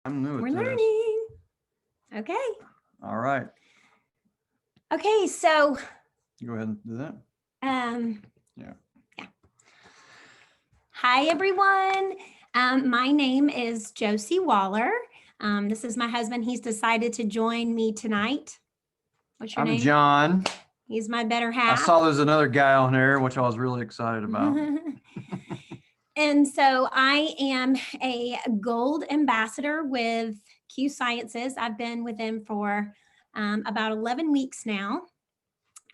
I'm new at We're this. learning. Okay. All right. Okay, so Go ahead and do that. Yeah. yeah. Hi everyone. My name is Josee Waller. This is my husband. He's decided to join me tonight. What's your I'm name? John. He's my better I half. saw there's another guy on there, which I was really excited about. And so I am a gold ambassador with Q Sciences. I've been with them for about 11 weeks now.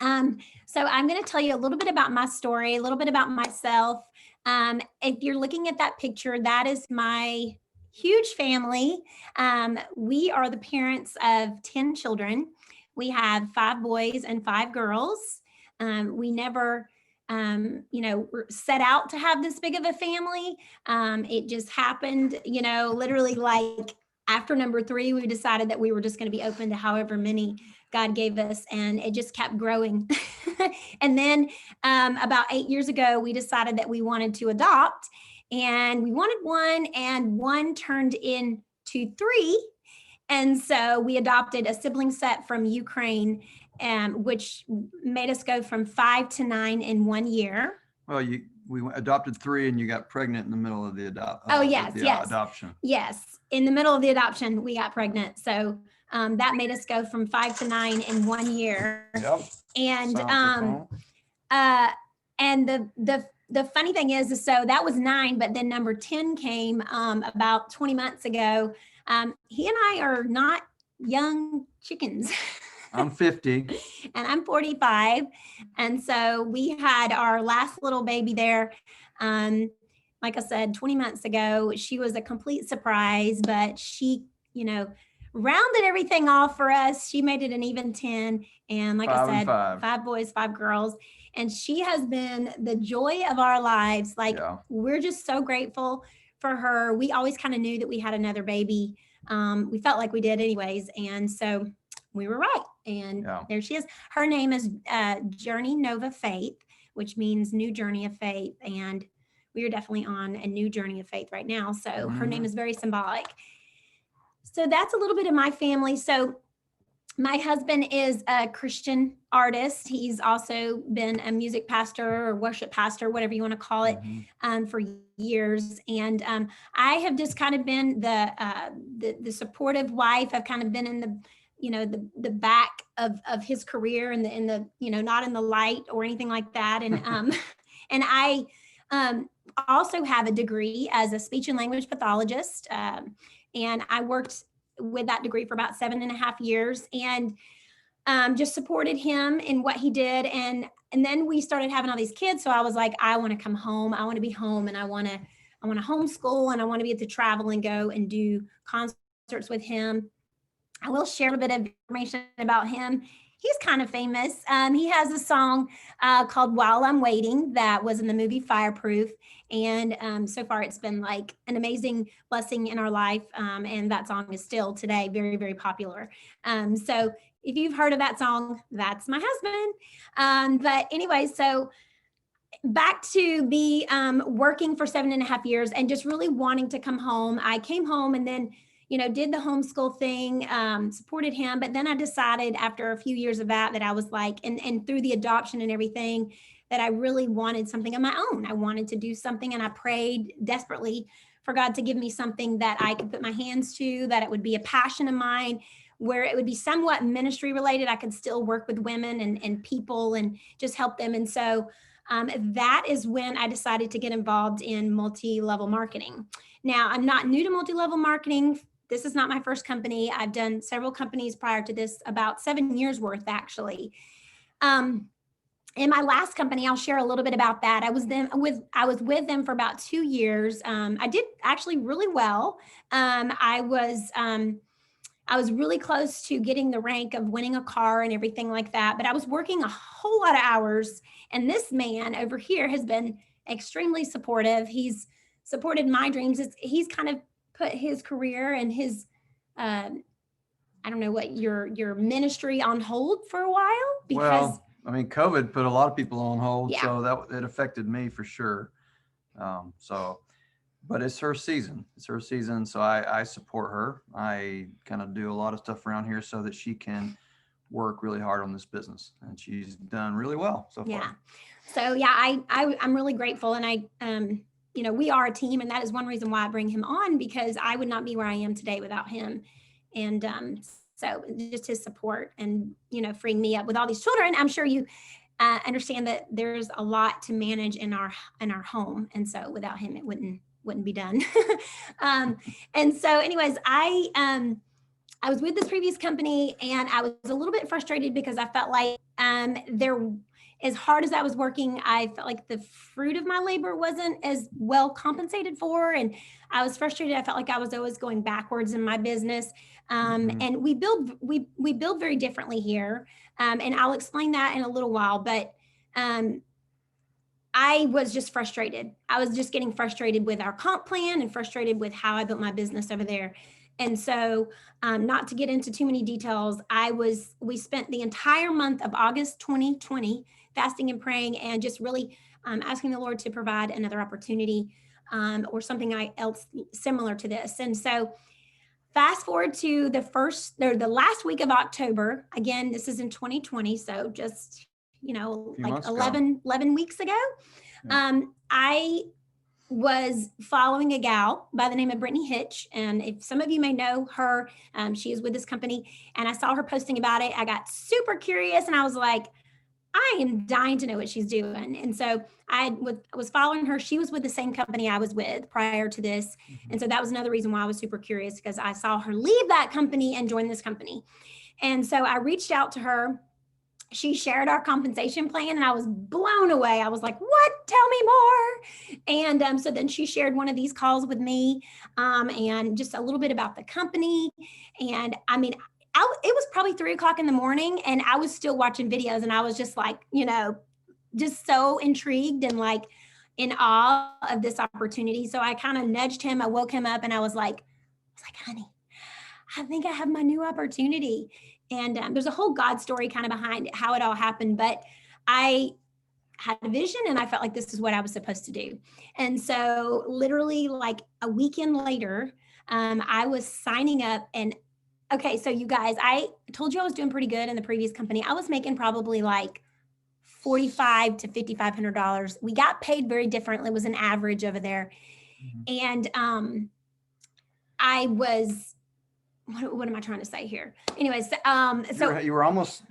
So I'm going to tell you a little bit about my story, a little bit about myself. If you're looking at that picture, that is my huge family. We are the parents of 10 children. We have 5 boys and 5 girls. We never set out to have this big of a family. It just happened, literally like after number 3, we decided that we were just going to be open to however many God gave us, and it just kept growing. And then about 8 years ago, we decided that we wanted to adopt, and we wanted one, and one turned into 3. And so we adopted a sibling set from Ukraine, which made us go from 5 to 9 in 1 year. Well, we adopted 3, and you got pregnant in the middle of the adoption. Yes, in the middle of the adoption, we got pregnant. So that made us go from 5 to 9 in 1 year. Yep. And the funny thing is, so that was 9, but then number 10 came about 20 months ago. He and I are not young chickens. I'm 50. And I'm 45. And so we had our last little baby there. Like I said, 20 months ago. She was a complete surprise, but she, rounded everything off for us. She made it an even 10. And like I said, 5 boys, 5 girls. And she has been the joy of our lives. We're just so grateful for her. We always kind of knew that we had another baby. We felt like we did anyways. And so we were right. And there she is. Her name is Journey Nova Faith, which means new journey of faith. And we are definitely on a new journey of faith right now. So her name is very symbolic. So that's a little bit of my family. So my husband is a Christian artist. He's also been a music pastor or worship pastor, whatever you want to call it, for years. And I have just kind of been the supportive wife. I've kind of been in the back of his career and the not in the light or anything like that. And and I also have a degree as a speech and language pathologist. And I worked with that degree for about 7.5 years, and just supported him in what he did. And then we started having all these kids. So I was like, I want to come home. I want to be home, and I want to homeschool, and I want to be able to travel and go and do concerts with him. I will share a bit of information about him. He's kind of famous. He has a song called While I'm Waiting that was in the movie Fireproof. And so far it's been like an amazing blessing in our life. And that song is still today very, very popular. So if you've heard of that song, that's my husband. But anyway, so back to be working for 7.5 years and just really wanting to come home. I came home and then did the homeschool thing, supported him. But then I decided after a few years of that I was like, and through the adoption and everything, that I really wanted something of my own. I wanted to do something, and I prayed desperately for God to give me something that I could put my hands to, that it would be a passion of mine, where it would be somewhat ministry related. I could still work with women and people and just help them. And so that is when I decided to get involved in multi-level marketing. Now, I'm not new to multi-level marketing. This is not my first company. I've done several companies prior to this, about 7 years worth, actually. In my last company, I'll share a little bit about that. I was with them for about 2 years. I did actually really well. I was really close to getting the rank of winning a car and everything like that, but I was working a whole lot of hours. And this man over here has been extremely supportive. He's supported my dreams. He's kind of put his career and his, I don't know what, your ministry on hold for a while, because COVID put a lot of people on hold. Yeah. So it affected me for sure. but it's her season. It's her season. So I support her. I kind of do a lot of stuff around here so that she can work really hard on this business. And she's done really well so far. Yeah. So yeah, I'm really grateful. And we are a team, and that is one reason why I bring him on, because I would not be where I am today without him. And so just his support and, freeing me up with all these children. I'm sure you understand that there's a lot to manage in our home. And so without him, it wouldn't be done. And so anyways, I was with this previous company, and I was a little bit frustrated because I felt like as hard as I was working, I felt like the fruit of my labor wasn't as well compensated for. And I was frustrated. I felt like I was always going backwards in my business. And we build very differently here. And I'll explain that in a little while, but I was just frustrated. I was just getting frustrated with our comp plan and frustrated with how I built my business over there. And so, not to get into too many details, we spent the entire month of August 2020 fasting and praying, and just really asking the Lord to provide another opportunity or something else similar to this. And so, fast forward to the last week of October. Again, this is in 2020, so just like 11 weeks ago. Yeah. I was following a gal by the name of Brittany Hitch. And if some of you may know her, she is with this company, and I saw her posting about it. I got super curious, and I was like, I am dying to know what she's doing. And so I was following her. She was with the same company I was with prior to this. And so that was another reason why I was super curious, because I saw her leave that company and join this company. And so I reached out to her. She shared our compensation plan, and I was blown away. I was like, what? Tell me more. And so then she shared one of these calls with me, and just a little bit about the company. And I mean, it was probably 3:00 in the morning, and I was still watching videos, and I was just like, just so intrigued and like in awe of this opportunity. So I kind of nudged him. I woke him up, and I was like, honey, I think I have my new opportunity. And there's a whole God story kind of behind how it all happened. But I had a vision, and I felt like this is what I was supposed to do. And so literally like a weekend later, I was signing up. And okay, so you guys, I told you I was doing pretty good in the previous company. I was making probably like $4,500 to $5,500. We got paid very differently. It was an average over there. And I was, what am I trying to say here? Anyways, so you were almost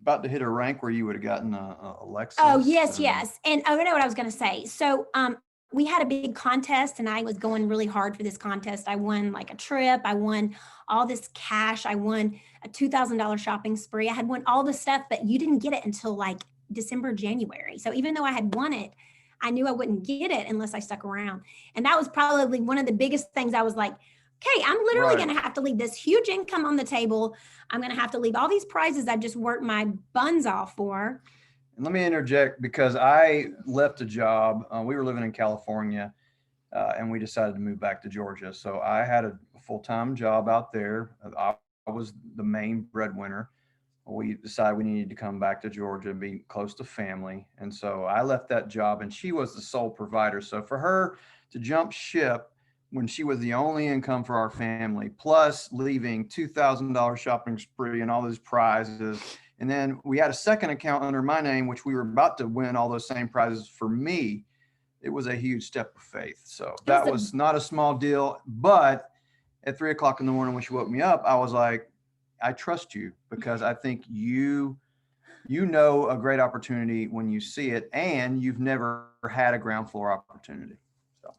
about to hit a rank where you would have gotten a Lexus. Oh, yes. And I know what I was going to say. So we had a big contest, and I was going really hard for this contest. I won like a trip. I won all this cash. I won a $2,000 shopping spree. I had won all the stuff, but you didn't get it until like December, January. So even though I had won it, I knew I wouldn't get it unless I stuck around. And that was probably one of the biggest things. I was like, okay, I'm literally going to have to leave this huge income on the table. I'm going to have to leave all these prizes I've just worked my buns off for. And let me interject, because I left a job. We were living in California, and we decided to move back to Georgia. So I had a full-time job out there. I was the main breadwinner. We decided we needed to come back to Georgia and be close to family. And so I left that job, and she was the sole provider. So for her to jump ship when she was the only income for our family, plus leaving $2,000 shopping spree and all those prizes. And then we had a second account under my name, which we were about to win all those same prizes for me. It was a huge step of faith. So that was not a small deal. But at 3:00 in the morning when she woke me up, I was like, I trust you, because I think you know a great opportunity when you see it, and you've never had a ground floor opportunity. So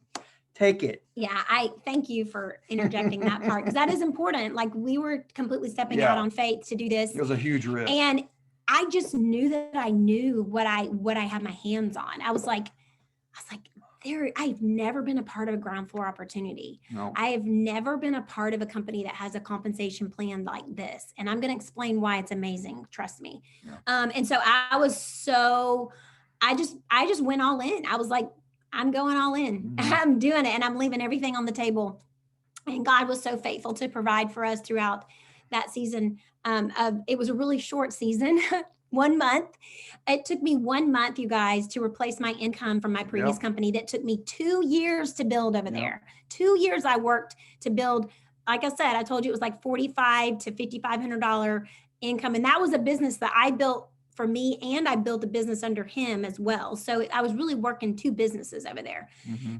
take it. Yeah, I thank you for interjecting that part, because that is important. Like, we were completely stepping out on faith to do this. It was a huge risk. And I just knew that I knew what I had my hands on. I was like, I've never bin a part of a ground floor opportunity. No. I have never been a part of a company that has a compensation plan like this. And I'm going to explain why it's amazing. Trust me. Yeah. And so I just went all in. I was like, I'm going all in. Mm-hmm. I'm doing it, and I'm leaving everything on the table. And God was so faithful to provide for us throughout that season. It was a really short season. 1 month. It took me 1 month, you guys, to replace my income from my previous Yep. company that took me 2 years to build over Yep. there. 2 years I worked to build. Like I said, I told you it was like $4,500 to $5,500 income. And that was a business that I built for me, and I built a business under him as well. So I was really working two businesses over there. Mm-hmm.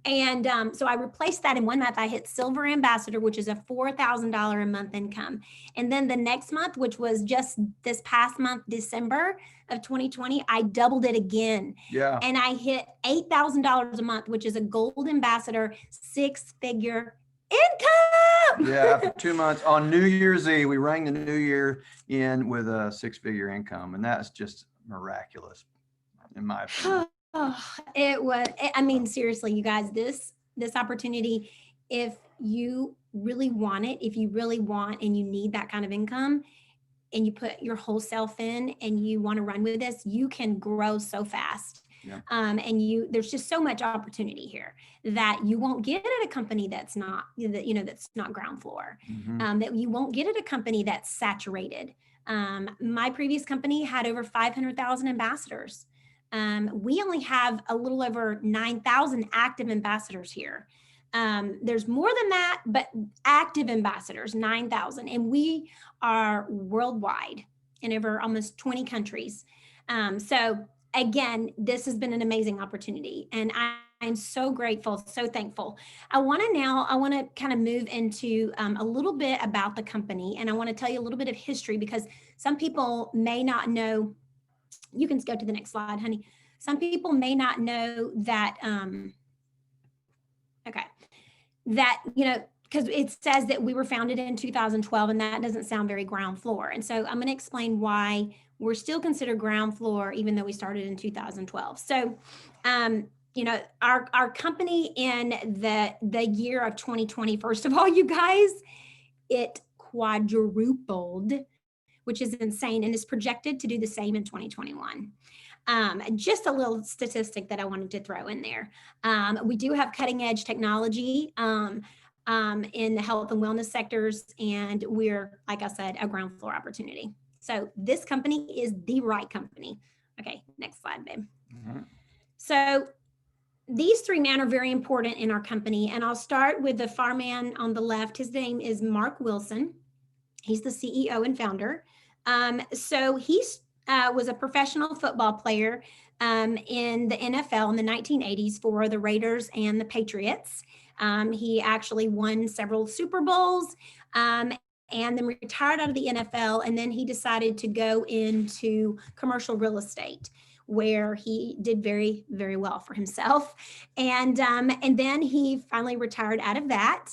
And so I replaced that in 1 month. I hit Silver Ambassador, which is a $4,000 a month income. And then the next month, which was just this past month, December of 2020, I doubled it again. Yeah. And I hit $8,000 a month, which is a Gold Ambassador 6-figure income. Yeah. After 2 months on New Year's Eve, we rang the new year in with a 6-figure income. And that's just miraculous, in my opinion. Oh, it was, I mean, seriously, you guys, this opportunity, if you really want it, if you really want and you need that kind of income and you put your whole self in and you want to run with this, you can grow so fast. Yeah. And there's just so much opportunity here that you won't get at a company that's not, that's not ground floor, Mm-hmm. that you won't get at a company that's saturated. My previous company had over 500,000 ambassadors. We only have a little over 9,000 active ambassadors here. There's more than that, but active ambassadors, 9,000. And we are worldwide in over almost 20 countries. So again, this has been an amazing opportunity. And I'm so grateful, so thankful. I want to kind of move into a little bit about the company. And I want to tell you a little bit of history because some people may not know. You can go to the next slide, honey. Some people may not know that, okay, that, because it says that we were founded in 2012, and that doesn't sound very ground floor. And so I'm going to explain why we're still considered ground floor, even though we started in 2012. So, our company in the year of 2020, first of all, you guys, it quadrupled, which is insane, and is projected to do the same in 2021. Just a little statistic that I wanted to throw in there. We do have cutting edge technology in the health and wellness sectors, and we're, like I said, a ground floor opportunity. So this company is the right company. Okay, next slide, babe. Mm-hmm. So these three men are very important in our company, and I'll start with the far man on the left. His name is Mark Wilson. He's the CEO and founder. So he was a professional football player in the NFL in the 1980s for the Raiders and the Patriots. He actually won several Super Bowls and then retired out of the NFL. And then he decided to go into commercial real estate, where he did very, very well for himself. And then he finally retired out of that.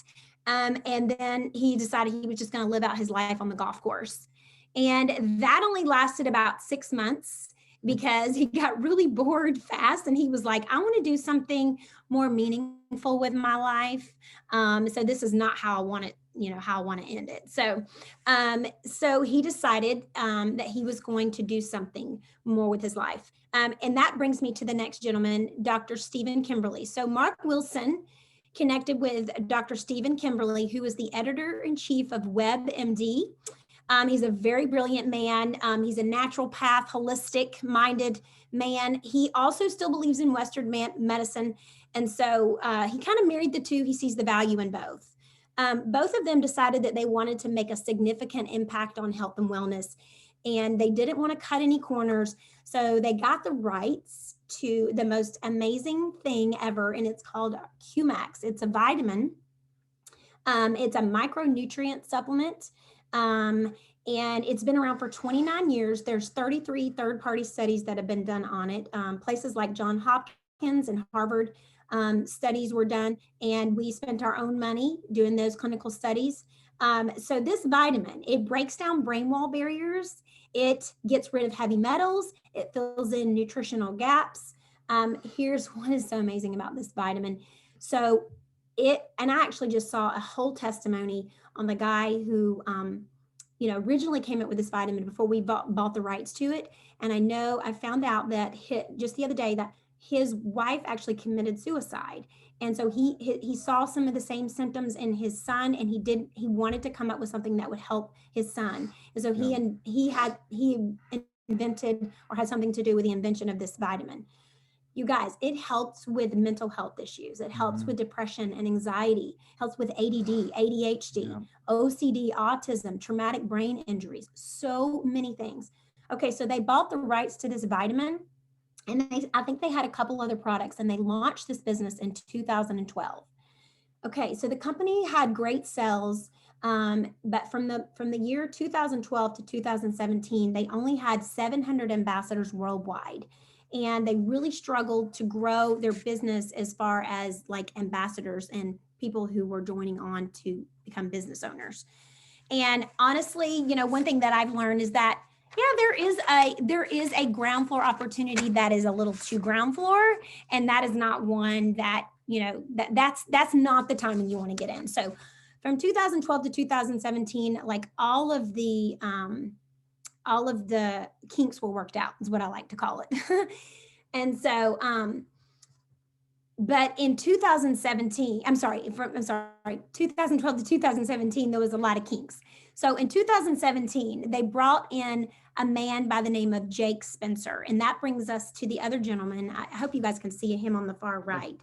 And then he decided he was just going to live out his life on the golf course. And that only lasted about 6 months because he got really bored fast. And he was like, I want to do something more meaningful with my life. So this is not how I want it, how I want to end it. So he decided that he was going to do something more with his life. And that brings me to the next gentleman, Dr. Stephen Kimberly. So Mark Wilson connected with Dr. Stephen Kimberly, who is the editor-in-chief of WebMD. He's a very brilliant man. He's a naturopath, holistic-minded man. He also still believes in Western medicine. And so he kind of married the two. He sees the value in both. Both of them decided that they wanted to make a significant impact on health and wellness, and they didn't want to cut any corners. So they got the rights to the most amazing thing ever, and it's called Qmax. It's a vitamin. It's a micronutrient supplement. And it's been around for 29 years. There's 33 third-party studies that have been done on it. Places like Johns Hopkins and Harvard studies were done, and we spent our own money doing those clinical studies. So this vitamin, it breaks down brain wall barriers. It gets rid of heavy metals. It fills in nutritional gaps. Here's what is so amazing about this vitamin. So and I actually just saw a whole testimony on the guy who, originally came up with this vitamin before we bought the rights to it. And I found out that just the other day that his wife actually committed suicide. And so he saw some of the same symptoms in his son, and he wanted to come up with something that would help his son. And so he invented or had something to do with the invention of this vitamin. You guys, it helps with mental health issues. It helps with depression and anxiety, helps with ADD, ADHD, OCD, autism, traumatic brain injuries, so many things. Okay, so they bought the rights to this vitamin, and I think they had a couple other products, and they launched this business in 2012. Okay, so the company had great sales, but from the year 2012 to 2017, they only had 700 ambassadors worldwide, and they really struggled to grow their business as far as like ambassadors and people who were joining on to become business owners. And honestly, one thing that I've learned is that there is a ground floor opportunity that is a little too ground floor, and that is not one that that's not the timing you want to get in. So from 2012 to 2017, like all of the kinks were worked out, is what I like to call it. And so but in 2017, 2012 to 2017, there was a lot of kinks. So in 2017, they brought in a man by the name of Jake Spencer. And that brings us to the other gentleman. I hope you guys can see him on the far right.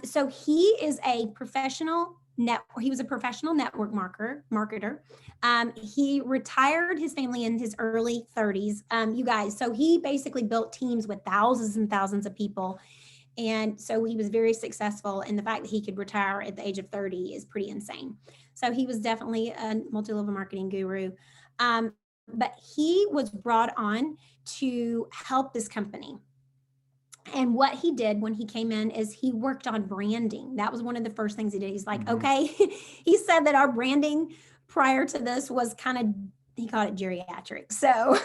So he is a professional he was a professional network marketer. He retired his family in his early 30s. You guys, so he basically built teams with thousands and thousands of people. And so he was very successful, and the fact that he could retire at the age of 30 is pretty insane. So he was definitely a multi-level marketing guru. But he was brought on to help this company. And what he did when he came in is he worked on branding. That was one of the first things he did. He's like, okay, he said that our branding prior to this was kind of, he called it geriatric. So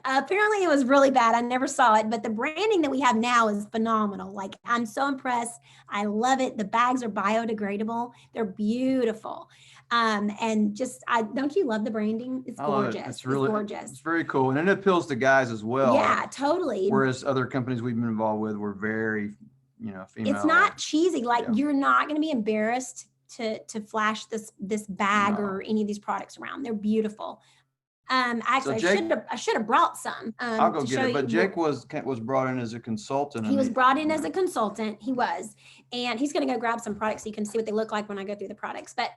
apparently it was really bad. I never saw it, but the branding that we have now is phenomenal. Like, I'm so impressed. I love it. The bags are biodegradable. They're beautiful. And just, don't you love the branding? It's gorgeous. It's really gorgeous. It's very cool. And it appeals to guys as well. Yeah, totally. Whereas other companies we've been involved with were very, female. It's not cheesy. Like, you're not going to be embarrassed to flash this bag or any of these products around. They're beautiful. Actually, so Jake, I should have brought some. I'll go get it. But Jake was brought in as a consultant. He was brought in as a consultant. He was, and he's going to go grab some products so you can see what they look like when I go through the products. But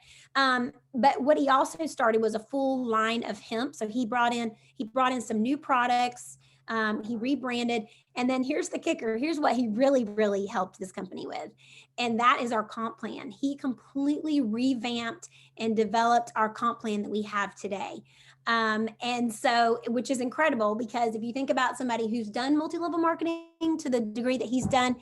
what he also started was a full line of hemp. So he brought in some new products. He rebranded, and then here's the kicker. Here's what he really, really helped this company with, and that is our comp plan. He completely revamped and developed our comp plan that we have today. And so, which is incredible, because if you think about somebody who's done multi-level marketing to the degree that he's done,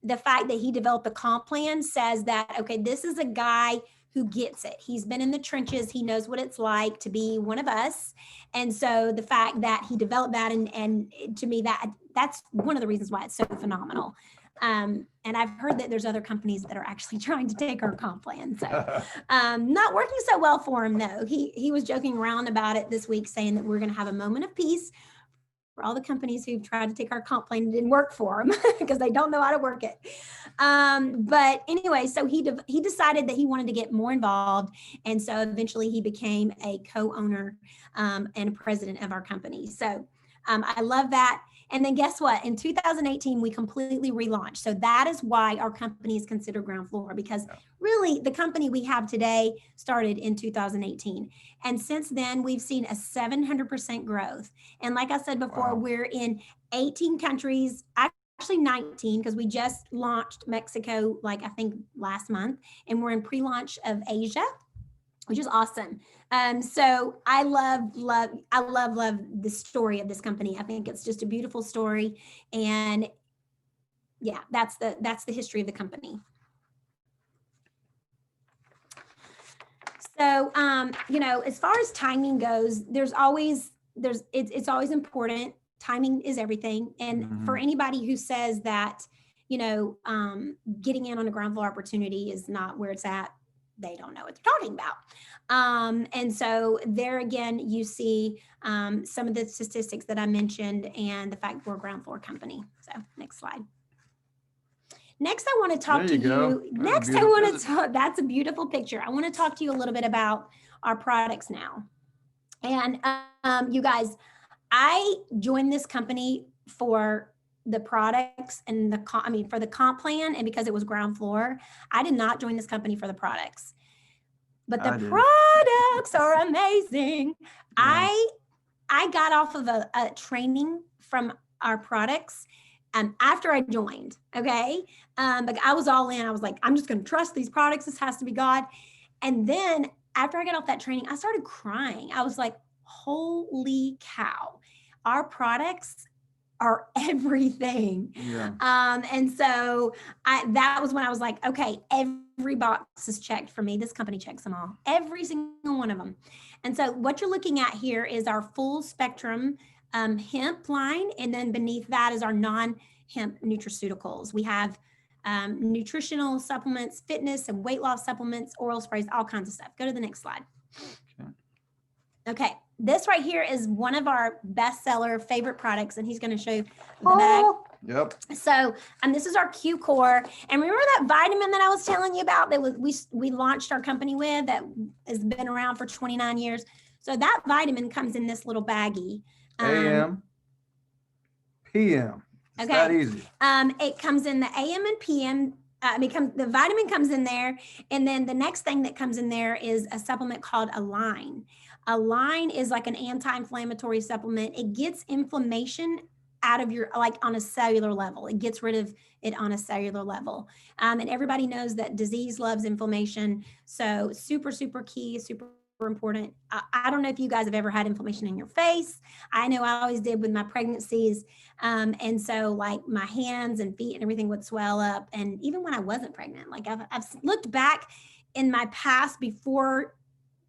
the fact that he developed a comp plan says that, okay, this is a guy who gets it. He's been in the trenches. He knows what it's like to be one of us. And so the fact that he developed that, and to me, that's one of the reasons why it's so phenomenal. And I've heard that there's other companies that are actually trying to take our comp plan. So not working so well for him, though. He was joking around about it this week, saying that we're going to have a moment of peace for all the companies who've tried to take our comp plan and didn't work for them because they don't know how to work it. But anyway, so he decided that he wanted to get more involved. And so eventually he became a co-owner and a president of our company. So I love that. And then guess what? In 2018, we completely relaunched. So that is why our company is considered ground floor, because really the company we have today started in 2018. And since then, we've seen a 700% growth. And like I said before, we're in 18 countries, actually 19, because we just launched Mexico, like I think last month, and we're in pre-launch of Asia, which is awesome. So I love the story of this company. I think it's just a beautiful story. And yeah, that's the history of the company. So, as far as timing goes, it's always important. Timing is everything. And for anybody who says that, getting in on a ground floor opportunity is not where it's at, they don't know what they're talking about. And so there again, you see some of the statistics that I mentioned and the fact we're a ground floor company. So next slide. Next, I want to talk to you. Next, I want to talk, that's a beautiful picture. I want to talk to you a little bit about our products now. And you guys, I joined this company for the products and for the comp plan and because it was ground floor. I did not join this company for the products, but the I did. products are amazing. Yeah. I got off of a training from our products after I joined. Okay. Like I was all in. I was like, I'm just going to trust these products. This has to be God. And then after I got off that training, I started crying. I was like, holy cow, our products are everything. Yeah. And so that was when I was like, okay, every box is checked for me. This company checks them all, every single one of them. And so what you're looking at here is our full spectrum hemp line. And then beneath that is our non-hemp nutraceuticals. We have nutritional supplements, fitness and weight loss supplements, oral sprays, all kinds of stuff. Go to the next slide. Okay. Okay, this right here is one of our bestseller favorite products, and he's going to show you the bag. Yep. So, this is our Q Core, and remember that vitamin that I was telling you about that we launched our company with that has been around for 29 years. So that vitamin comes in this little baggie. AM, PM. It's Okay. that easy. It comes in the AM and PM. The vitamin comes in there, and then the next thing that comes in there is a supplement called Align. Align is like an anti-inflammatory supplement. It gets inflammation out of your, like on a cellular level. It gets rid of it on a cellular level. And everybody knows that disease loves inflammation. So super, super key, super important. I don't know if you guys have ever had inflammation in your face. I know I always did with my pregnancies. And so like my hands and feet and everything would swell up. And even when I wasn't pregnant, like I've looked back in my past before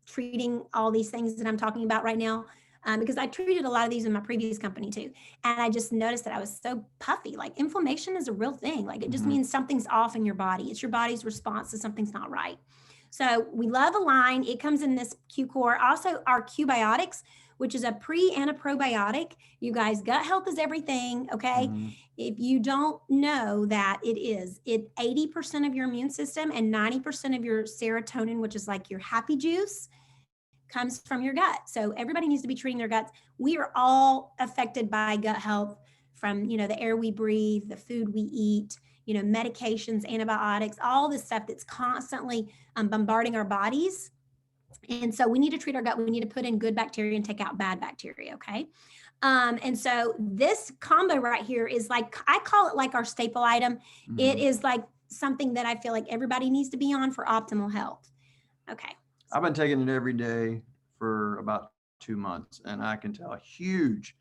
treating all these things that I'm talking about right now, because I treated a lot of these in my previous company too. And I just noticed that I was so puffy. Like inflammation is a real thing. Like it just means something's off in your body. It's your body's response to something's not right. So we love Align. It comes in this Q Core. Also our Q Biotics, which is a pre and a probiotic. You guys, gut health is everything. Okay. If you don't know that it 80% of your immune system and 90% of your serotonin, which is like your happy juice, comes from your gut. So everybody needs to be treating their guts. We are all affected by gut health from, the air we breathe, the food we eat, medications, antibiotics, all this stuff that's constantly bombarding our bodies. And so we need to treat our gut. We need to put in good bacteria and take out bad bacteria. Okay. And so this combo right here is like, I call it like our staple item. It is like something that I feel like everybody needs to be on for optimal health. Okay. I've been taking it every day for about 2 months, and I can tell a huge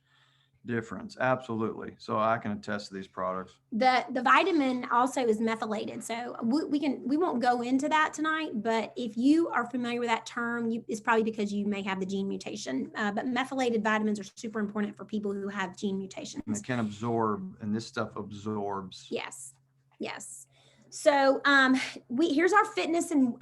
difference. Absolutely. So I can attest to these products. The vitamin also is methylated. So we won't go into that tonight, but if you are familiar with that term, it's probably because you may have the gene mutation. But methylated vitamins are super important for people who have gene mutations. And they can absorb, and this stuff absorbs. Yes. Yes. So here's our fitness and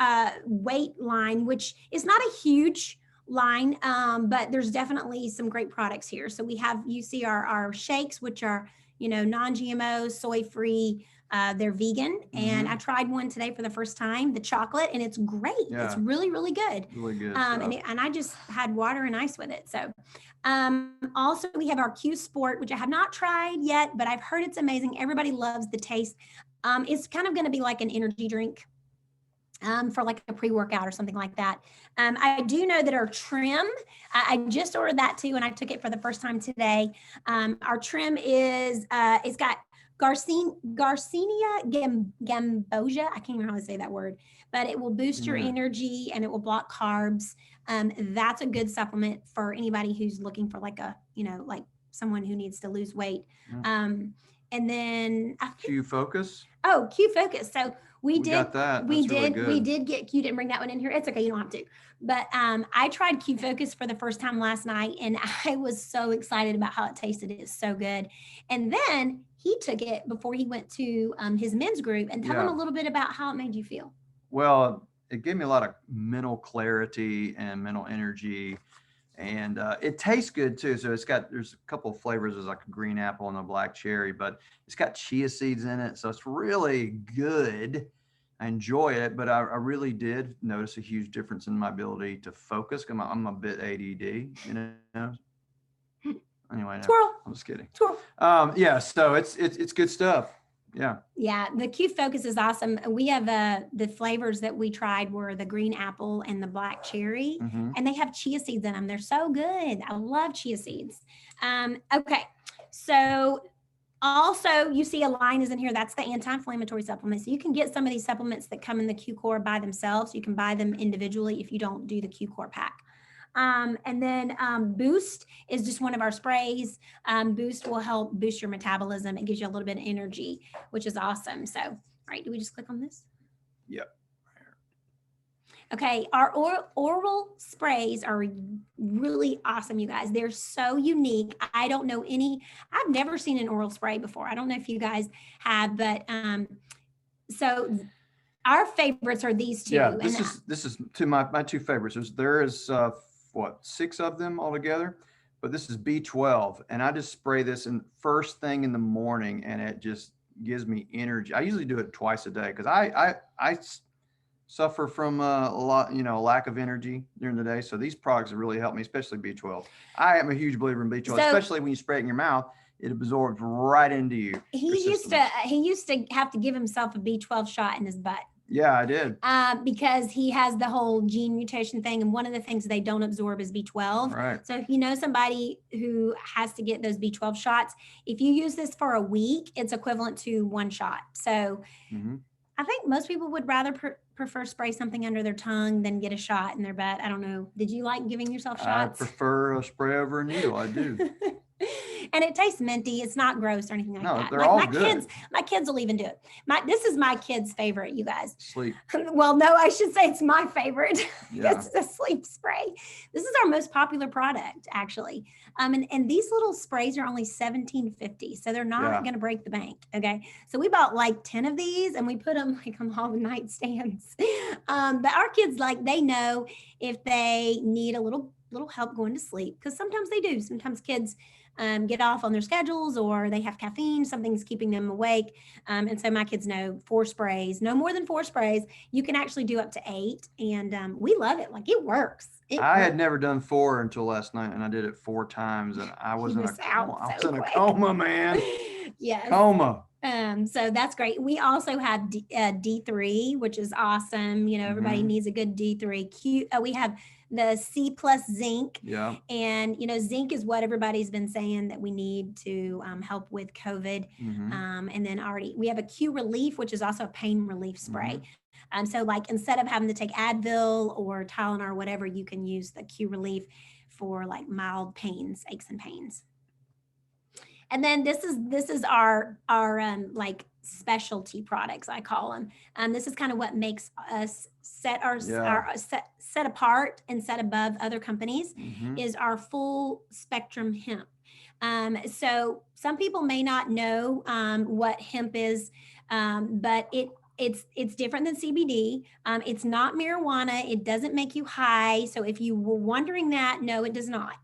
weight line, which is not a huge line, but there's definitely some great products here. So you see our shakes, which are, non-GMO, soy-free, they're vegan. And I tried one today for the first time, the chocolate, and it's great. Yeah. It's really, really good. Really good. And I just had water and ice with it. So also we have our Q Sport, which I have not tried yet, but I've heard it's amazing. Everybody loves the taste. It's kind of going to be like an energy drink for like a pre-workout or something like that. I do know that our trim, I just ordered that too, and I took it for the first time today. Our trim is, it's got Garcinia gambosia. I can't remember how to say that word, but it will boost your energy and it will block carbs. That's a good supplement for anybody who's looking for like a, like someone who needs to lose weight. And then Q Focus. Oh, Q Focus. So we got that. We That's did. really We good. did get Q. Didn't bring that one in here. It's okay. You don't have to. But I tried Q Focus for the first time last night, and I was so excited about how it tasted. It's so good. And then he took it before he went to his men's group. And tell him a little bit about how it made you feel. Well, it gave me a lot of mental clarity and mental energy. And it tastes good too. So there's a couple of flavors. There's like a green apple and a black cherry, but it's got chia seeds in it. So it's really good. I enjoy it, but I really did notice a huge difference in my ability to focus. I'm a bit ADD, Anyway, no, Squirrel, I'm just kidding. squirrel. Yeah, so it's good stuff. Yeah. Yeah, the Q Focus is awesome. We have the flavors that we tried were the green apple and the black cherry, Mm-hmm. and they have chia seeds in them. They're so good. I love chia seeds. Okay, so also you see a line is in here. That's the anti-inflammatory supplement. So you can get some of these supplements that come in the Q Core by themselves. You can buy them individually if you don't do the Q Core pack. And then Boost is just one of our sprays. Boost will help boost your metabolism. It gives you a little bit of energy, which is awesome. So, all right, do we just click on this? Yep. Okay, our oral sprays are really awesome, you guys. They're so unique. I don't know any, I've never seen an oral spray before. I don't know if you guys have, but so our favorites are these two. Yeah, this is my two favorites. There is what, 6 of them altogether, but this is B12, and I just spray this in first thing in the morning, and it just gives me energy. I usually do it twice a day because I suffer from a lot, lack of energy during the day. So these products have really helped me, especially B12. I am a huge believer in B12, especially when you spray it in your mouth. It absorbs right into you. He used to have to give himself a B12 shot in his butt. Yeah, I did. Because he has the whole gene mutation thing, and one of the things they don't absorb is B12. Right. So if you know somebody who has to get those B12 shots, if you use this for a week, it's equivalent to 1 shot. So I think most people would rather prefer spray something under their tongue than get a shot in their butt. I don't know. Did you like giving yourself shots? I prefer a spray over a needle. I do. And it tastes minty. It's not gross or anything like that. No, they're all good. My kids will even do it. This is my kid's favorite, you guys. Sleep. Well, no, I should say it's my favorite. Yeah. It's a sleep spray. This is our most popular product, actually. And these little sprays are only $17.50, so they're not going to break the bank. Okay, so we bought like 10 of these, and we put them like on all the nightstands. But our kids, they know if they need a little help going to sleep, because sometimes they do. Sometimes kids get off on their schedules, or they have caffeine, something's keeping them awake. And so my kids know 4 sprays, no more than 4 sprays. You can actually do up to 8. And we love it. It works. I had never done 4 until last night, and I did it 4 times, and I was in a coma, man. Yes. Coma. So that's great. We also have D3, which is awesome. Everybody needs a good D3. We have the C plus zinc. Yeah. And, zinc is what everybody's been saying that we need to help with COVID. And then we have a Q relief, which is also a pain relief spray. So instead of having to take Advil or Tylenol or whatever, you can use the Q relief for mild pains, aches and pains. And then this is our specialty products, I call them. This is kind of what makes us set apart and set above other companies, is our full spectrum hemp. So some people may not know what hemp is, but it's different than CBD. It's not marijuana. It doesn't make you high. So if you were wondering that, no, it does not.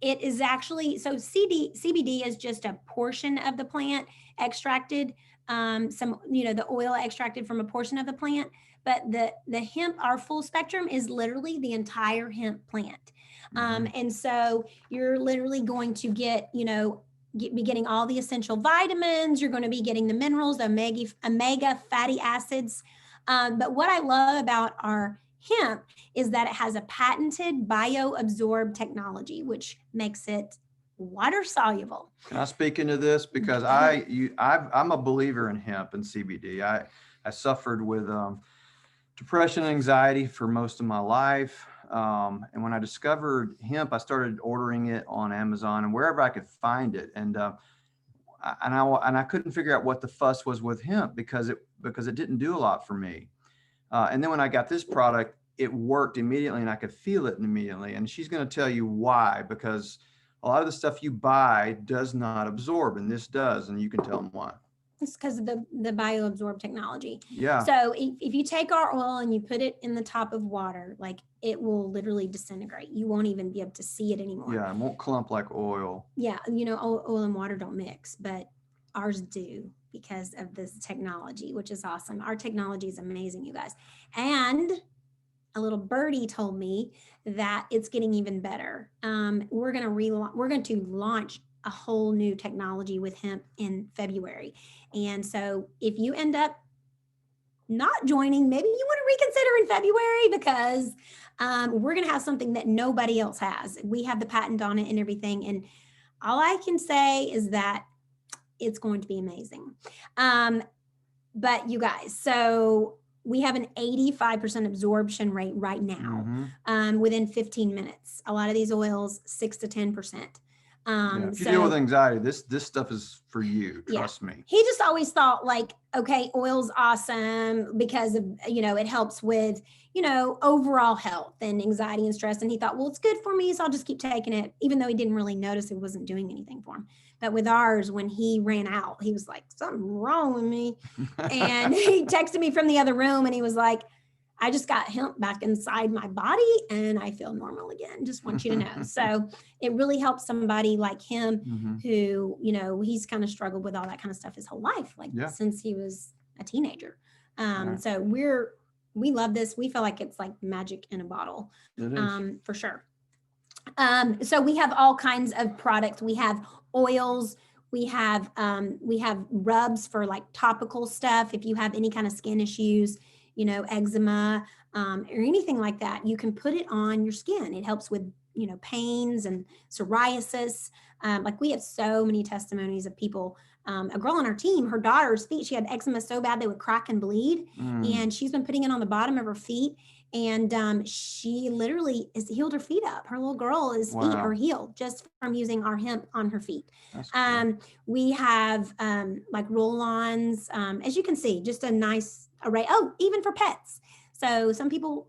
It is actually, so CBD is just a portion of the plant extracted, the oil extracted from a portion of the plant, but the hemp, our full spectrum, is literally the entire hemp plant. And so you're literally going to get, be getting all the essential vitamins. You're going to be getting the minerals, the omega fatty acids. But what I love about our hemp is that it has a patented bioabsorb technology, which makes it water soluble. Can I speak into this? Because I'm a believer in hemp and CBD. I suffered with depression and anxiety for most of my life. And when I discovered hemp, I started ordering it on Amazon and wherever I could find it. And I couldn't figure out what the fuss was with hemp because it didn't do a lot for me. And then when I got this product, it worked immediately and I could feel it immediately. And she's going to tell you why, because a lot of the stuff you buy does not absorb, and this does, and you can tell them why. It's because of the bioabsorb technology. Yeah. So if you take our oil and you put it in the top of water, it will literally disintegrate. You won't even be able to see it anymore. Yeah, it won't clump like oil. Yeah, oil and water don't mix, but ours do because of this technology, which is awesome. Our technology is amazing, you guys. And a little birdie told me that it's getting even better. We're going to launch a whole new technology with hemp in February. And so if you end up not joining, maybe you want to reconsider in February, because we're going to have something that nobody else has. We have the patent on it and everything. And all I can say is that it's going to be amazing. But you guys, so we have an 85% absorption rate right now, within 15 minutes. A lot of these oils, 6 to 10%. Yeah, if you deal with anxiety, this stuff is for you. Trust me. He just always thought like, okay, oil's awesome because of, it helps with, overall health and anxiety and stress. And he thought, well, it's good for me, so I'll just keep taking it, even though he didn't really notice it wasn't doing anything for him. But with ours, when he ran out, he was like, something wrong with me. And he texted me from the other room and he was like, I just got hemp back inside my body and I feel normal again. Just want you to know. So it really helps somebody like him who, he's kind of struggled with all that kind of stuff his whole life, like since he was a teenager. So we love this. We feel like it's like magic in a bottle, for sure. So we have all kinds of products. We have oils. We have rubs for like topical stuff. If you have any kind of skin issues, eczema, or anything like that, you can put it on your skin. It helps with, pains and psoriasis. Like we have so many testimonies of people. A girl on our team, her daughter's feet, she had eczema so bad they would crack and bleed. And she's been putting it on the bottom of her feet. And she literally has healed her feet up. Her little girl's feet are healed just from using our hemp on her feet. Cool. We have like roll-ons, as you can see, just a nice array. Oh, even for pets. So some people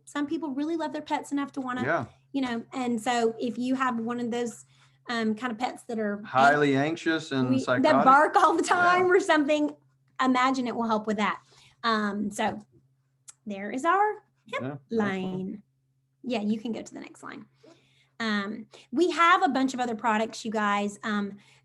really love their pets enough to want to, and so if you have one of those kind of pets that are highly anxious and psychotic, that bark all the time or something, imagine it will help with that. So there is our hemp line. Yeah, you can go to the next line. We have a bunch of other products, you guys.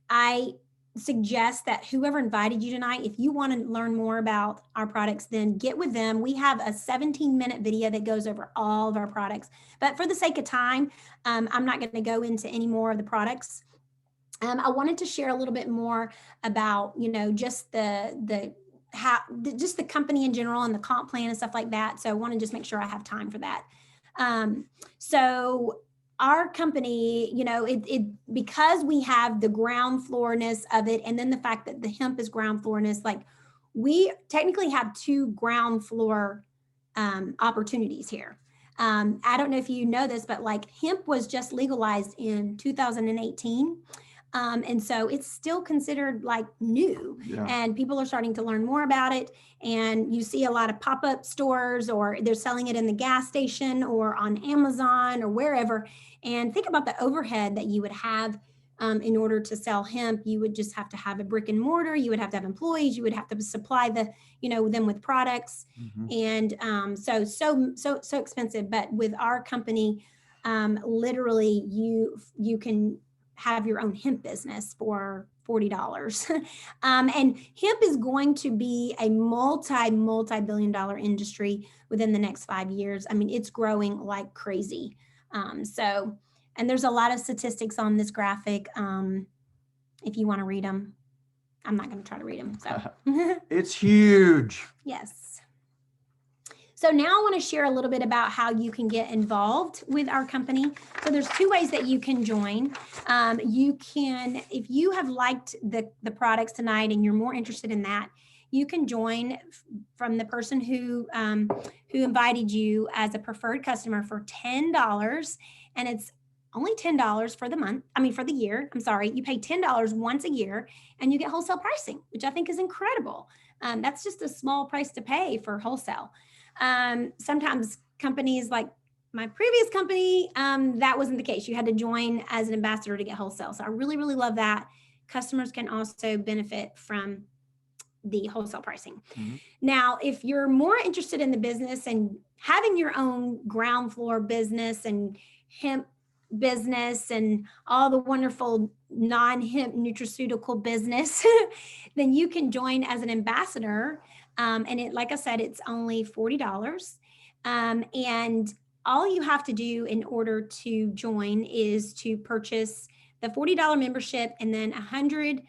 I suggest that whoever invited you tonight, if you want to learn more about our products, then get with them. We have a 17-minute video that goes over all of our products. But for the sake of time, I'm not going to go into any more of the products. I wanted to share a little bit more about, just the company in general and the comp plan and stuff like that. So I want to just make sure I have time for that. So our company, because we have the ground floorness of it, and then the fact that the hemp is ground floorness, like we technically have 2 ground floor opportunities here. I don't know if you know this, but like hemp was just legalized in 2018. And so it's still considered like new, and people are starting to learn more about it. And you see a lot of pop-up stores, or they're selling it in the gas station or on Amazon or wherever. And think about the overhead that you would have in order to sell hemp. You would just have to have a brick and mortar. You would have to have employees. You would have to supply them with products. And so expensive. But with our company, literally you can have your own hemp business for $40. And hemp is going to be a multi-billion-dollar industry within the next 5 years. I mean, it's growing like crazy. And there's a lot of statistics on this graphic. If you want to read them, I'm not going to try to read them. So it's huge. Yes. So now I want to share a little bit about how you can get involved with our company. So there's 2 ways that you can join. You can, if you have liked the products tonight and you're more interested in that, you can join from the person who invited you as a preferred customer for $10, and it's only $10 for the month. I mean, for the year. I'm sorry. You pay $10 once a year, and you get wholesale pricing, which I think is incredible. That's just a small price to pay for wholesale. Sometimes companies like my previous company, that wasn't the case. You had to join as an ambassador to get wholesale. So I really, really love that. Customers can also benefit from the wholesale pricing. Now, if you're more interested in the business and having your own ground floor business and hemp business and all the wonderful non-hemp nutraceutical business, then you can join as an ambassador. And it, like I said, it's only $40. And all you have to do in order to join is to purchase the $40 membership and then 100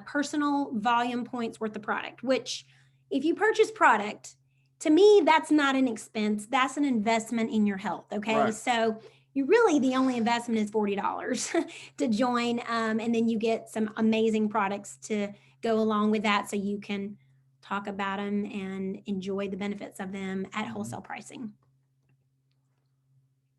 personal volume points worth of product, which if you purchase product, to me, that's not an expense. That's an investment in your health. Okay. Right. So you really, the only investment is $40 to join. And then you get some amazing products to go along with that. So you can talk about them and enjoy the benefits of them at wholesale pricing.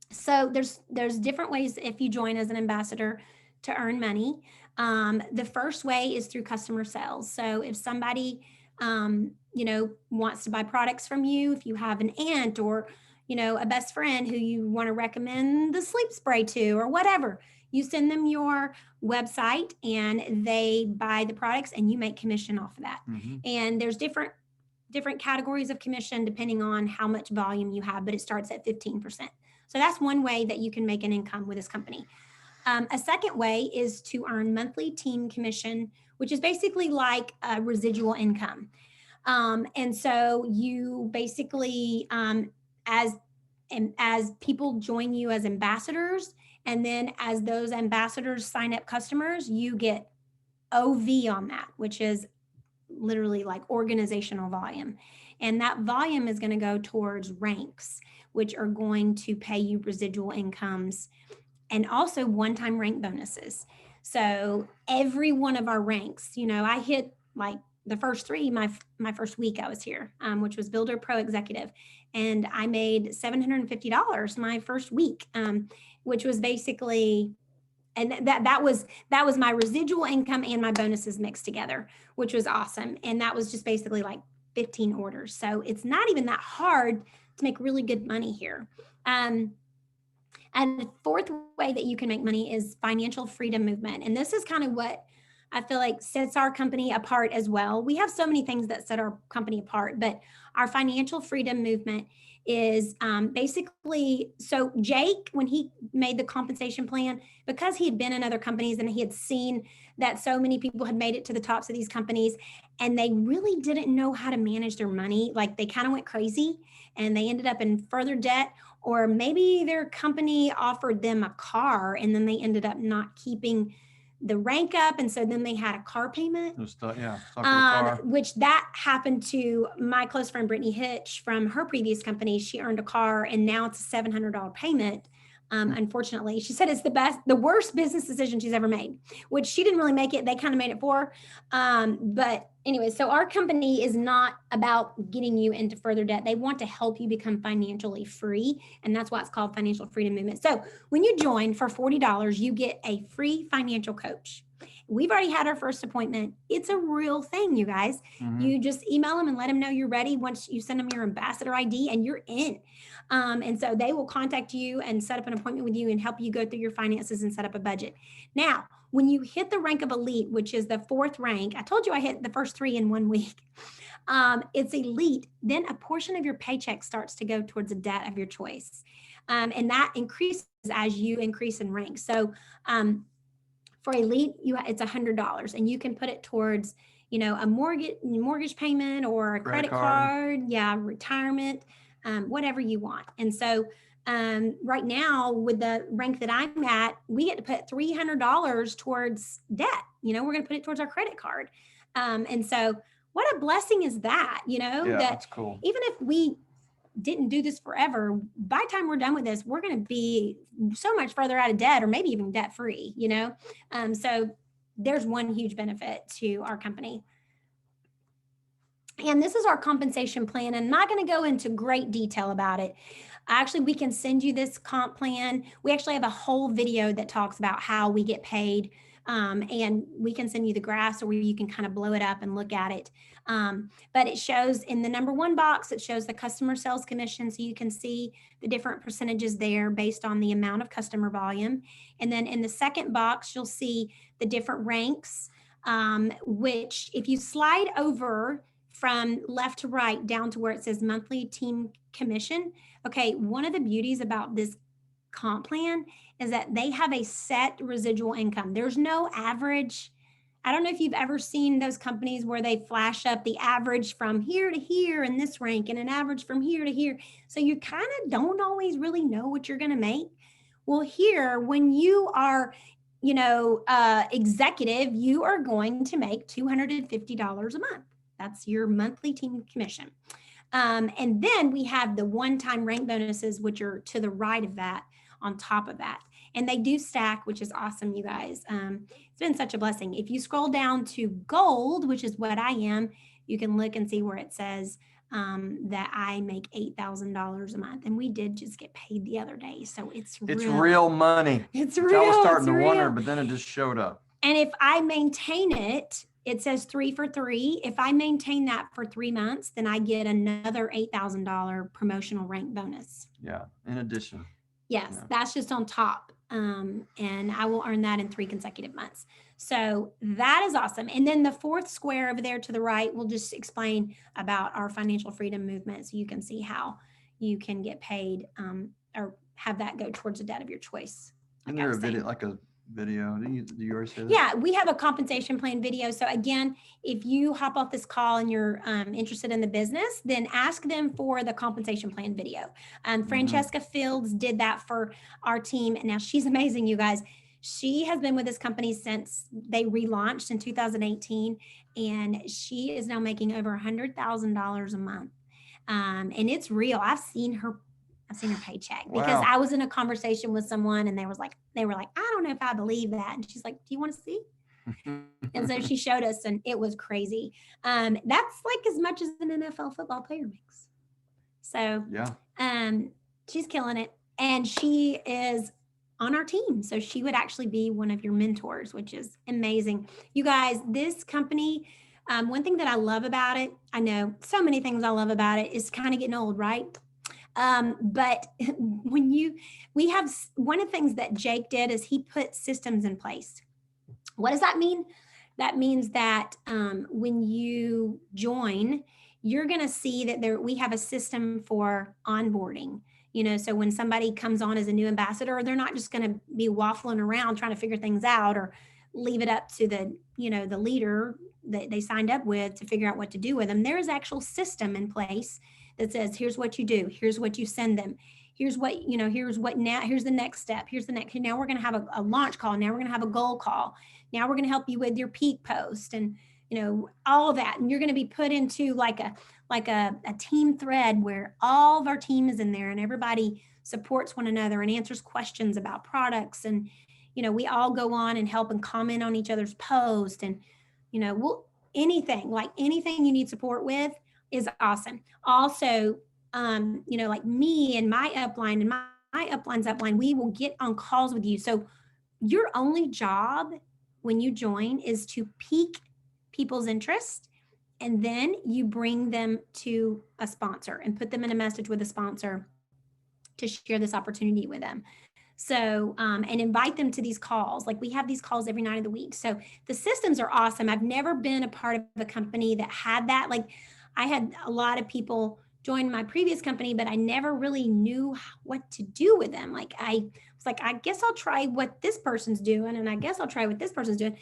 So there's different ways if you join as an ambassador to earn money. The first way is through customer sales. So if somebody wants to buy products from you, if you have an aunt or a best friend who you want to recommend the sleep spray to or whatever, you send them your website and they buy the products and you make commission off of that. And there's different categories of commission depending on how much volume you have, but it starts at 15%. So that's one way that you can make an income with this company. A second way is to earn monthly team commission, which is basically like a residual income. And so you basically, as people join you as ambassadors, and then as those ambassadors sign up customers, you get OV on that, which is literally like organizational volume. And that volume is going to go towards ranks, which are going to pay you residual incomes and also one-time rank bonuses. So every one of our ranks, I hit like the first three, my first week I was here, which was Builder Pro Executive. And I made $750 my first week, which was basically, and that was my residual income and my bonuses mixed together, which was awesome. And that was just basically like 15 orders. So it's not even that hard to make really good money here. And the fourth way that you can make money is financial freedom movement. And this is kind of what I feel like sets our company apart as well. We have so many things that set our company apart, but our financial freedom movement is basically, so Jake, when he made the compensation plan, because he had been in other companies and he had seen that so many people had made it to the tops of these companies and they really didn't know how to manage their money. Like they kind of went crazy and they ended up in further debt, or maybe their company offered them a car and then they ended up not keeping the rank up, and so then they had a car payment. Which that happened to my close friend Brittany Hitch from her previous company. She earned a car and now it's a $700 payment. Unfortunately, she said it's the worst business decision she's ever made, which she didn't really make it. They kind of made it for her. But anyway, so our company is not about getting you into further debt. They want to help you become financially free. And that's why it's called Financial Freedom Movement. So when you join for $40, you get a free financial coach. We've already had our first appointment. It's a real thing, you guys. You just email them and let them know you're ready. Once you send them your ambassador ID and you're in. And so they will contact you and set up an appointment with you and help you go through your finances and set up a budget. Now, when you hit the rank of elite, which is the fourth rank, I told you I hit the first three in 1 week. It's elite. Then a portion of your paycheck starts to go towards a debt of your choice. And that increases as you increase in rank. So for elite, it's $100 and you can put it towards, a mortgage payment or a credit card, retirement, whatever you want. And so right now with the rank that I'm at, we get to put $300 towards debt. We're going to put it towards our credit card. And so what a blessing is that, that's cool. Even if we didn't do this forever, by the time we're done with this, we're going to be so much further out of debt or maybe even debt free, so there's one huge benefit to our company. And this is our compensation plan. And I'm not going to go into great detail about it. Actually, we can send you this comp plan. We actually have a whole video that talks about how we get paid. And we can send you the graphs or you can kind of blow it up and look at it. But it shows in the number one box, it shows the customer sales commission. So you can see the different percentages there based on the amount of customer volume. And then in the second box, you'll see the different ranks, which if you slide over from left to right down to where it says monthly team commission. Okay, one of the beauties about this comp plan is that they have a set residual income. There's no average I don't know if you've ever seen those companies where they flash up the average from here to here in this rank and an average from here to here. So you kind of don't always really know what you're going to make. Well, here, when you are, executive, you are going to make $250 a month. That's your monthly team commission. And then we have the one-time rank bonuses, which are to the right of that, on top of that. And they do stack, which is awesome, you guys. It's been such a blessing. If you scroll down to gold, which is what I am, you can look and see where it says that I make $8,000 a month. And we did just get paid the other day. So it's real money. It's Which real. I was starting to wonder, but then it just showed up. And if I maintain it, it says 3 for 3. If I maintain that for 3 months, then I get another $8,000 promotional rank bonus. Yeah, in addition. Yes, Yeah. That's just on top. And I will earn that in 3 consecutive months. So that is awesome. And then the fourth square over there to the right will just explain about our financial freedom movement. So you can see how you can get paid or have that go towards a debt of your choice. Isn't there a video, like a video? Do you already say that? Yeah, we have a compensation plan video. So again, if you hop off this call and you're interested in the business, then ask them for the compensation plan video. Francesca Fields did that for our team. And now she's amazing, you guys. She has been with this company since they relaunched in 2018, and she is now making over $100,000 a month. And it's real. I've seen her paycheck because I was in a conversation with someone and they were like, I don't know if I believe that. And she's like, do you want to see? And so she showed us, and it was crazy. That's like as much as an NFL football player makes. So she's killing it. And she is on our team. So she would actually be one of your mentors, which is amazing. You guys, this company, one thing that I love about it, I know so many things I love about it, is kind of getting old, right? But we have one of the things that Jake did is he put systems in place. What does that mean? That means that when you join, you're going to see that we have a system for onboarding. So when somebody comes on as a new ambassador, they're not just going to be waffling around trying to figure things out or leave it up to the leader that they signed up with to figure out what to do with them. There is actual system in place that says, here's what you do, here's what you send them, here's what, here's the next step, now we're going to have a launch call, now we're going to have a goal call, now we're going to help you with your peak post, and all of that. And you're going to be put into like a team thread where all of our team is in there and everybody supports one another and answers questions about products. And, we all go on and help and comment on each other's posts, and, anything you need support with is awesome. Also, like me and my upline and my upline's upline, we will get on calls with you. So your only job when you join is to pique people's interest, and then you bring them to a sponsor and put them in a message with a sponsor to share this opportunity with them. So, and invite them to these calls. Like we have these calls every night of the week. So the systems are awesome. I've never been a part of a company that had that. Like I had a lot of people join my previous company, but I never really knew what to do with them. Like I was like, I guess I'll try what this person's doing, and I guess I'll try what this person's doing.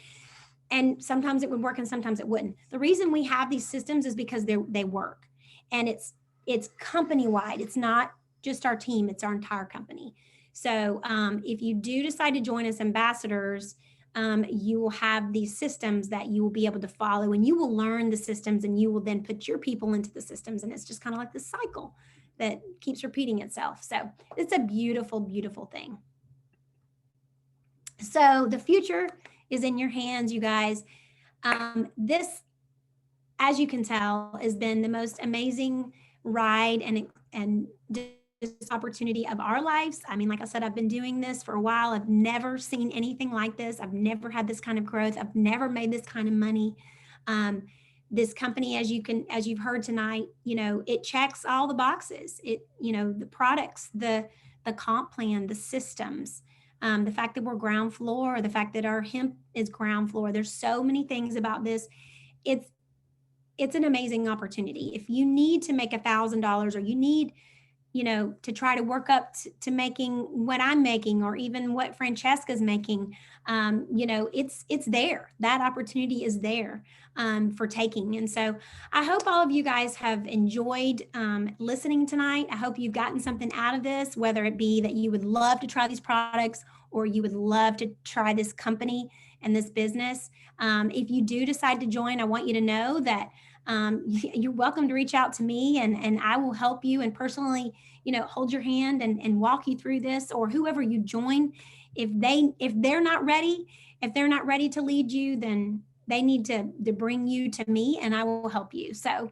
And sometimes it would work and sometimes it wouldn't. The reason we have these systems is because they work, and it's company-wide. It's not just our team, it's our entire company. So if you do decide to join us ambassadors, you will have these systems that you will be able to follow, and you will learn the systems, and you will then put your people into the systems. And it's just kind of like this cycle that keeps repeating itself. So it's a beautiful, beautiful thing. So the future is in your hands, you guys. This, as you can tell, has been the most amazing ride and this opportunity of our lives. I mean, like I said, I've been doing this for a while. I've never seen anything like this. I've never had this kind of growth. I've never made this kind of money. This company, as you've heard tonight, it checks all the boxes. The products, the comp plan, the systems, the fact that we're ground floor, the fact that our hemp is ground floor. There's so many things about this. It's an amazing opportunity. If you need to make $1,000 or you need to try to work up to making what I'm making, or even what Francesca's making. It's there. That opportunity is there for taking. And so I hope all of you guys have enjoyed listening tonight. I hope you've gotten something out of this, whether it be that you would love to try these products or you would love to try this company and this business. If you do decide to join, I want you to know that you're welcome to reach out to me, and I will help you and personally, hold your hand and walk you through this, or whoever you join. If they're not ready to lead you, then they need to bring you to me, and I will help you. So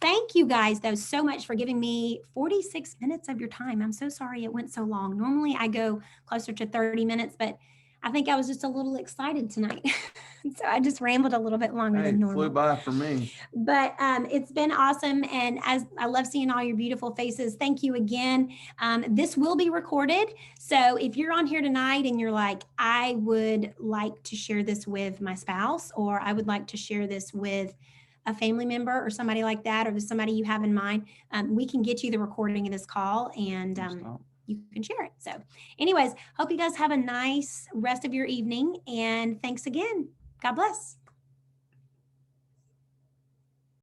thank you guys, though, so much for giving me 46 minutes of your time. I'm so sorry it went so long. Normally I go closer to 30 minutes, but I think I was just a little excited tonight. So I just rambled a little bit longer Hey, than normal. flew by for me. But it's been awesome. And as I love seeing all your beautiful faces, thank you again. This will be recorded. So if you're on here tonight and you're like, I would like to share this with my spouse, or I would like to share this with a family member or somebody like that, or there's somebody you have in mind, we can get you the recording of this call, and you can share it. So anyways, hope you guys have a nice rest of your evening, and thanks again. God bless.